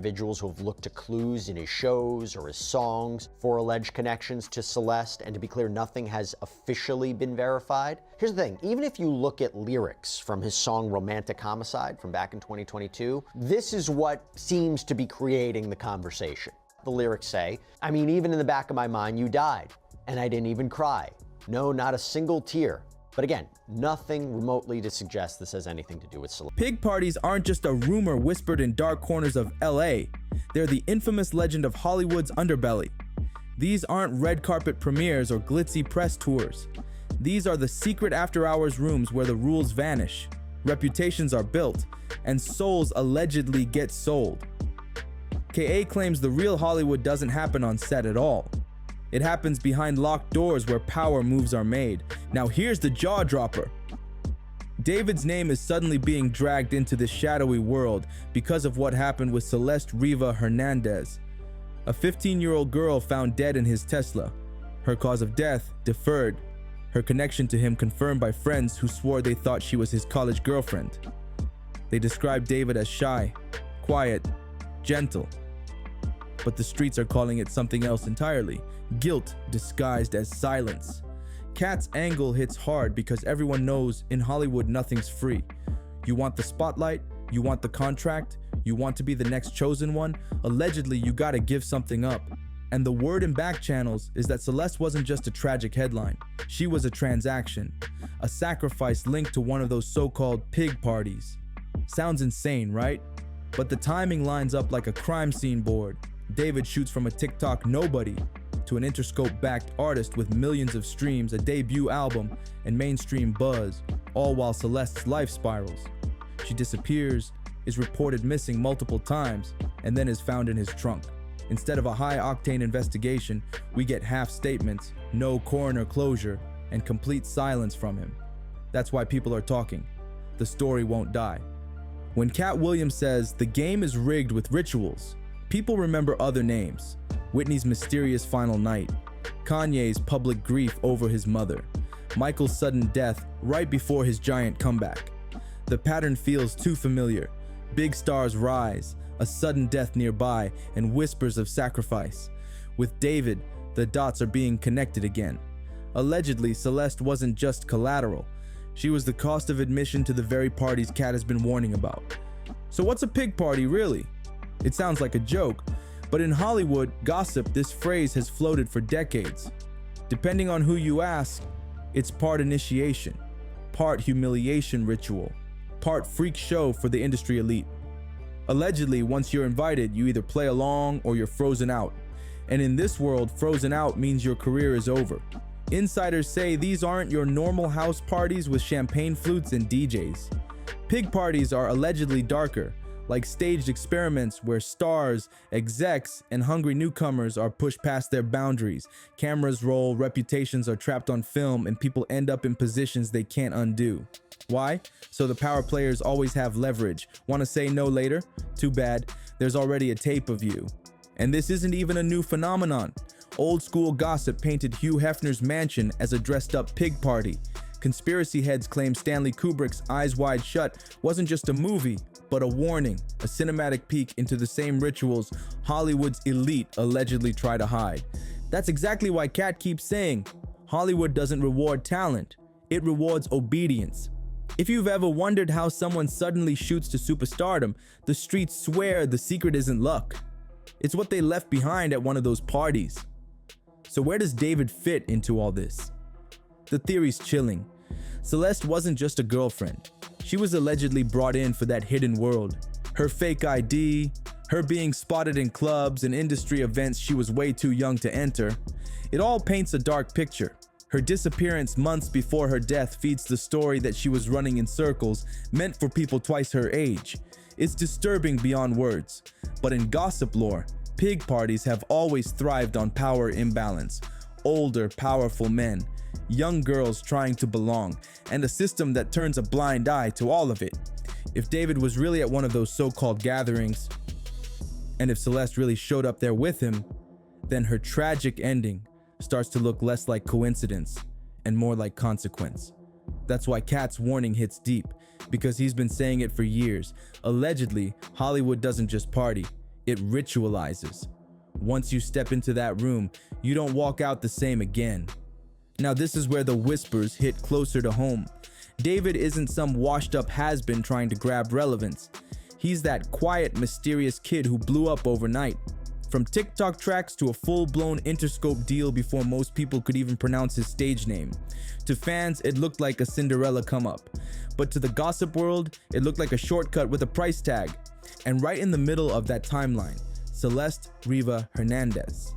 individuals who have looked to clues in his shows or his songs for alleged connections to Celeste, and to be clear, nothing has officially been verified. Here's the thing, even if you look at lyrics from his song Romantic Homicide from back in 2022, this is what seems to be creating the conversation. The lyrics say, I mean, even in the back of my mind, you died, and I didn't even cry. No, not a single tear. But again, nothing remotely to suggest this has anything to do with Celeste. Pig parties aren't just a rumor whispered in dark corners of LA. They're the infamous legend of Hollywood's underbelly. These aren't red carpet premieres or glitzy press tours. These are the secret after-hours rooms where the rules vanish, reputations are built, and souls allegedly get sold. KA claims the real Hollywood doesn't happen on set at all. It happens behind locked doors where power moves are made. Now here's the jaw dropper. David's name is suddenly being dragged into this shadowy world because of what happened with Celeste Riva Hernandez, a 15-year-old girl found dead in his Tesla. Her cause of death deferred. Her connection to him confirmed by friends who swore they thought she was his college girlfriend. They described David as shy, quiet, gentle. But the streets are calling it something else entirely. Guilt disguised as silence. Katt's angle hits hard because everyone knows in Hollywood nothing's free. You want the spotlight, you want the contract, you want to be the next chosen one, allegedly you gotta give something up. And the word in back channels is that Celeste wasn't just a tragic headline. She was a transaction, a sacrifice linked to one of those so-called pig parties. Sounds insane, right? But the timing lines up like a crime scene board. David shoots from a TikTok nobody to an Interscope-backed artist with millions of streams, a debut album, and mainstream buzz, all while Celeste's life spirals. She disappears, is reported missing multiple times, and then is found in his trunk. Instead of a high-octane investigation, we get half statements, no coroner closure, and complete silence from him. That's why people are talking. The story won't die. When Katt Williams says the game is rigged with rituals, people remember other names. Whitney's mysterious final night, Kanye's public grief over his mother, Michael's sudden death right before his giant comeback. The pattern feels too familiar. Big stars rise, a sudden death nearby, and whispers of sacrifice. With David, the dots are being connected again. Allegedly, Celeste wasn't just collateral. She was the cost of admission to the very parties Katt has been warning about. So what's a pig party really? It sounds like a joke, but in Hollywood gossip, this phrase has floated for decades. Depending on who you ask, it's part initiation, part humiliation ritual, part freak show for the industry elite. Allegedly, once you're invited, you either play along or you're frozen out. And in this world, frozen out means your career is over. Insiders say these aren't your normal house parties with champagne flutes and DJs. Pig parties are allegedly darker, like staged experiments where stars, execs, and hungry newcomers are pushed past their boundaries. Cameras roll, reputations are trapped on film, and people end up in positions they can't undo. Why? So the power players always have leverage. Want to say no later? Too bad, there's already a tape of you. And this isn't even a new phenomenon. Old school gossip painted Hugh Hefner's mansion as a dressed up pig party. Conspiracy heads claim Stanley Kubrick's Eyes Wide Shut wasn't just a movie, but a warning, a cinematic peek into the same rituals Hollywood's elite allegedly try to hide. That's exactly why Katt keeps saying, Hollywood doesn't reward talent, it rewards obedience. If you've ever wondered how someone suddenly shoots to superstardom, the streets swear the secret isn't luck. It's what they left behind at one of those parties. So where does David fit into all this? The theory's chilling. Celeste wasn't just a girlfriend. She was allegedly brought in for that hidden world. Her fake ID, her being spotted in clubs and industry events she was way too young to enter. It all paints a dark picture. Her disappearance months before her death feeds the story that she was running in circles meant for people twice her age. It's disturbing beyond words. But in gossip lore, pig parties have always thrived on power imbalance. Older, powerful men, young girls trying to belong, and a system that turns a blind eye to all of it. If David was really at one of those so-called gatherings, and if Celeste really showed up there with him, then her tragic ending starts to look less like coincidence and more like consequence. That's why Katt's warning hits deep, because he's been saying it for years. Allegedly, Hollywood doesn't just party, It ritualizes. Once you step into that room, you don't walk out the same again. Now this is where the whispers hit closer to home. David isn't some washed-up has-been trying to grab relevance. He's that quiet, mysterious kid who blew up overnight. From TikTok tracks to a full-blown Interscope deal before most people could even pronounce his stage name. To fans, it looked like a Cinderella come-up. But to the gossip world, it looked like a shortcut with a price tag. And right in the middle of that timeline, Celeste Riva Hernandez.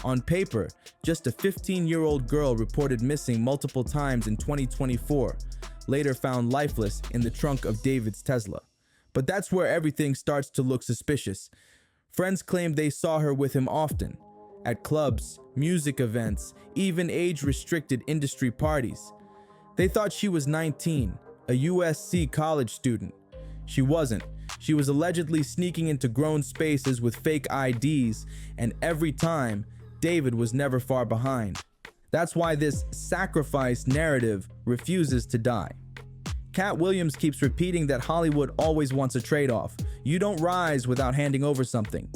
On paper, just a 15-year-old girl reported missing multiple times in 2024, later found lifeless in the trunk of David's Tesla. But that's where everything starts to look suspicious. Friends claim they saw her with him often, at clubs, music events, even age-restricted industry parties. They thought she was 19, a USC college student. She wasn't. She was allegedly sneaking into grown spaces with fake IDs, and every time, David was never far behind. That's why this sacrifice narrative refuses to die. Katt Williams keeps repeating that Hollywood always wants a trade-off. You don't rise without handing over something.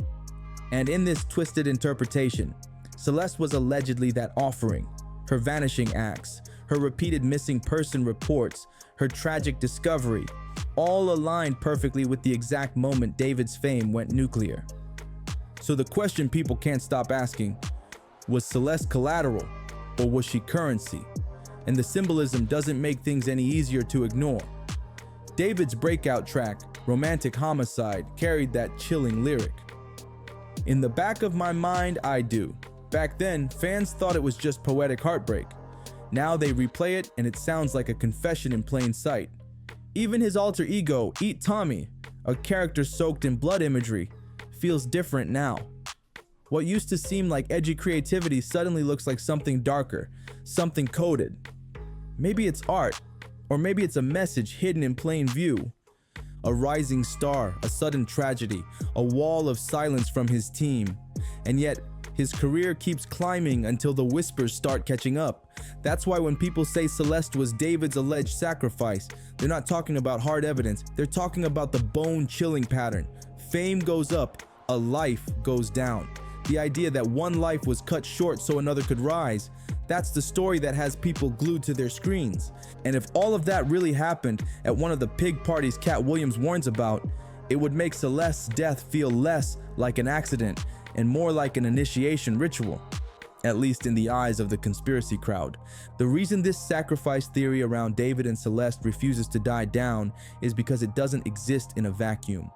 And in this twisted interpretation, Celeste was allegedly that offering. Her vanishing acts, her repeated missing person reports, her tragic discovery, all aligned perfectly with the exact moment David's fame went nuclear. So the question people can't stop asking, was Celeste collateral or was she currency? And the symbolism doesn't make things any easier to ignore. David's breakout track, Romantic Homicide, carried that chilling lyric. In the back of my mind, I do. Back then, fans thought it was just poetic heartbreak. Now they replay it and it sounds like a confession in plain sight. Even his alter ego, Eat Tommy, a character soaked in blood imagery, feels different now. What used to seem like edgy creativity suddenly looks like something darker, something coded. Maybe it's art, or maybe it's a message hidden in plain view. A rising star, a sudden tragedy, a wall of silence from his team. And yet, his career keeps climbing until the whispers start catching up. That's why when people say Celeste was David's alleged sacrifice, they're not talking about hard evidence, they're talking about the bone-chilling pattern. Fame goes up, a life goes down. The idea that one life was cut short so another could rise, that's the story that has people glued to their screens. And if all of that really happened at one of the pig parties Katt Williams warns about, it would make Celeste's death feel less like an accident and more like an initiation ritual, at least in the eyes of the conspiracy crowd. The reason this sacrifice theory around David and Celeste refuses to die down is because it doesn't exist in a vacuum.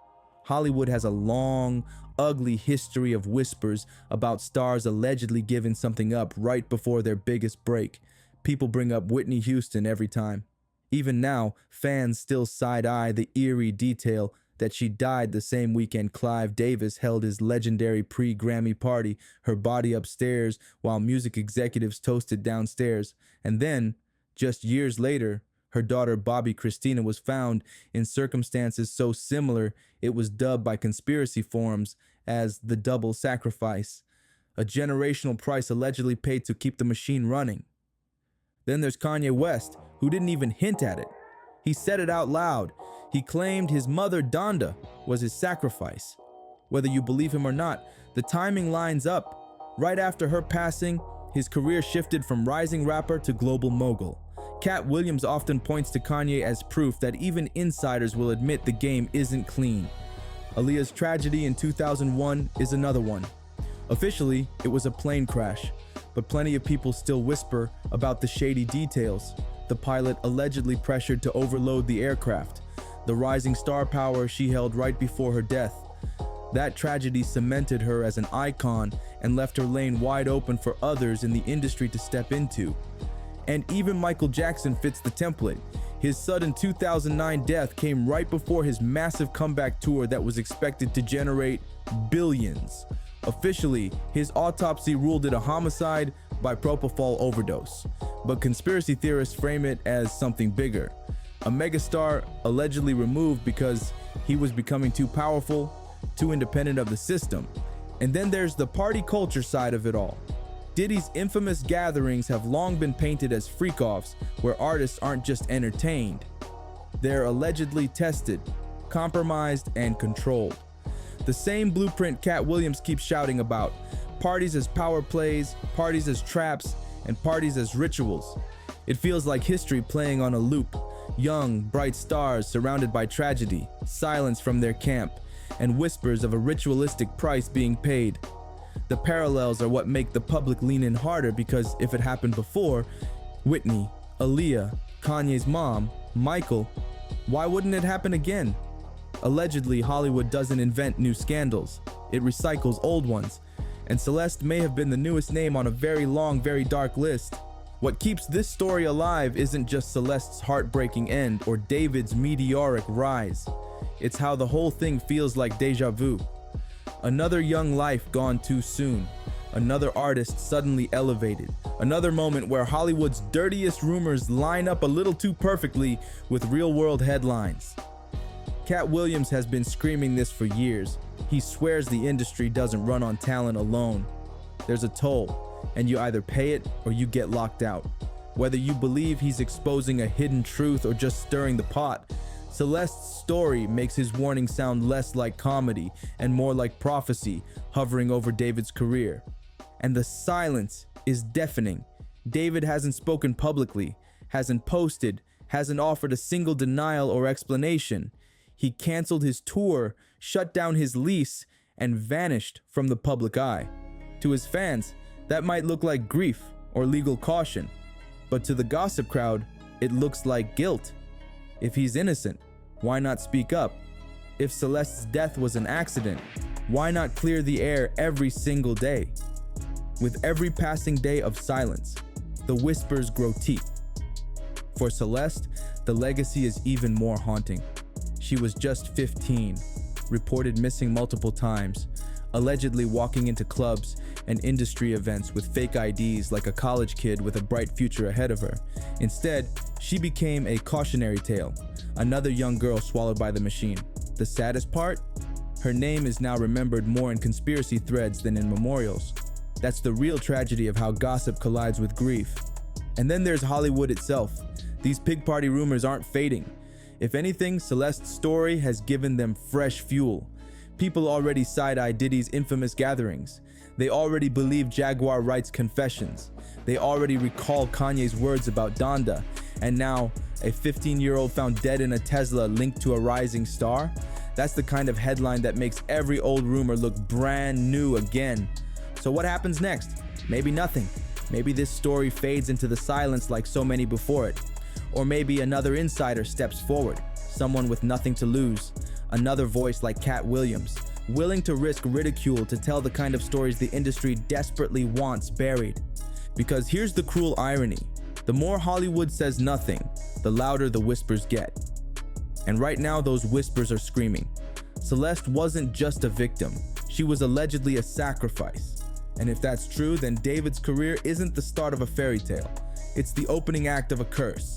Hollywood has a long, ugly history of whispers about stars allegedly giving something up right before their biggest break. People bring up Whitney Houston every time. Even now, fans still side-eye the eerie detail that she died the same weekend Clive Davis held his legendary pre-Grammy party, her body upstairs while music executives toasted downstairs. And then, just years later, her daughter Bobby Christina was found in circumstances so similar it was dubbed by conspiracy forums as the double sacrifice, a generational price allegedly paid to keep the machine running. Then there's Kanye West, who didn't even hint at it. He said it out loud. He claimed his mother Donda was his sacrifice. Whether you believe him or not, the timing lines up. Right after her passing, his career shifted from rising rapper to global mogul. Katt Williams often points to Kanye as proof that even insiders will admit the game isn't clean. Aaliyah's tragedy in 2001 is another one. Officially, it was a plane crash, but plenty of people still whisper about the shady details. The pilot allegedly pressured to overload the aircraft, the rising star power she held right before her death. That tragedy cemented her as an icon and left her lane wide open for others in the industry to step into. And even Michael Jackson fits the template. His sudden 2009 death came right before his massive comeback tour that was expected to generate billions. Officially, his autopsy ruled it a homicide by propofol overdose, but conspiracy theorists frame it as something bigger. A megastar allegedly removed because he was becoming too powerful, too independent of the system. And then there's the party culture side of it all. Diddy's infamous gatherings have long been painted as freak-offs where artists aren't just entertained. They're allegedly tested, compromised, and controlled. The same blueprint Katt Williams keeps shouting about. Parties as power plays, parties as traps, and parties as rituals. It feels like history playing on a loop. Young, bright stars surrounded by tragedy, silence from their camp, and whispers of a ritualistic price being paid. The parallels are what make the public lean in harder because if it happened before, Whitney, Aaliyah, Kanye's mom, Michael, why wouldn't it happen again? Allegedly, Hollywood doesn't invent new scandals. It recycles old ones. And Celeste may have been the newest name on a very long, very dark list. What keeps this story alive isn't just Celeste's heartbreaking end or David's meteoric rise. It's how the whole thing feels like deja vu. Another young life gone too soon. Another artist suddenly elevated. Another moment where Hollywood's dirtiest rumors line up a little too perfectly with real-world headlines. Katt Williams has been screaming this for years. He swears the industry doesn't run on talent alone. There's a toll, and you either pay it or you get locked out. Whether you believe he's exposing a hidden truth or just stirring the pot, Celeste's story makes his warning sound less like comedy and more like prophecy hovering over David's career. And the silence is deafening. David hasn't spoken publicly, hasn't posted, hasn't offered a single denial or explanation. He canceled his tour, shut down his lease, and vanished from the public eye. To his fans, that might look like grief or legal caution, but to the gossip crowd, it looks like guilt. If he's innocent, why not speak up? If Celeste's death was an accident, why not clear the air every single day? With every passing day of silence, the whispers grow teeth. For Celeste, the legacy is even more haunting. She was just 15, reported missing multiple times, allegedly walking into clubs and industry events with fake IDs like a college kid with a bright future ahead of her. Instead, she became a cautionary tale, another young girl swallowed by the machine. The saddest part? Her name is now remembered more in conspiracy threads than in memorials. That's the real tragedy of how gossip collides with grief. And then there's Hollywood itself. These pig party rumors aren't fading. If anything, Celeste's story has given them fresh fuel. People already side-eye Diddy's infamous gatherings. They already believe Jaguar writes confessions. They already recall Kanye's words about Donda. And now, a 15-year-old found dead in a Tesla linked to a rising star? That's the kind of headline that makes every old rumor look brand new again. So what happens next? Maybe nothing. Maybe this story fades into the silence like so many before it. Or maybe another insider steps forward, someone with nothing to lose. Another voice like Katt Williams, willing to risk ridicule to tell the kind of stories the industry desperately wants buried. Because here's the cruel irony. The more Hollywood says nothing, the louder the whispers get. And right now those whispers are screaming. Celeste wasn't just a victim. She was allegedly a sacrifice. And if that's true, then David's career isn't the start of a fairy tale. It's the opening act of a curse.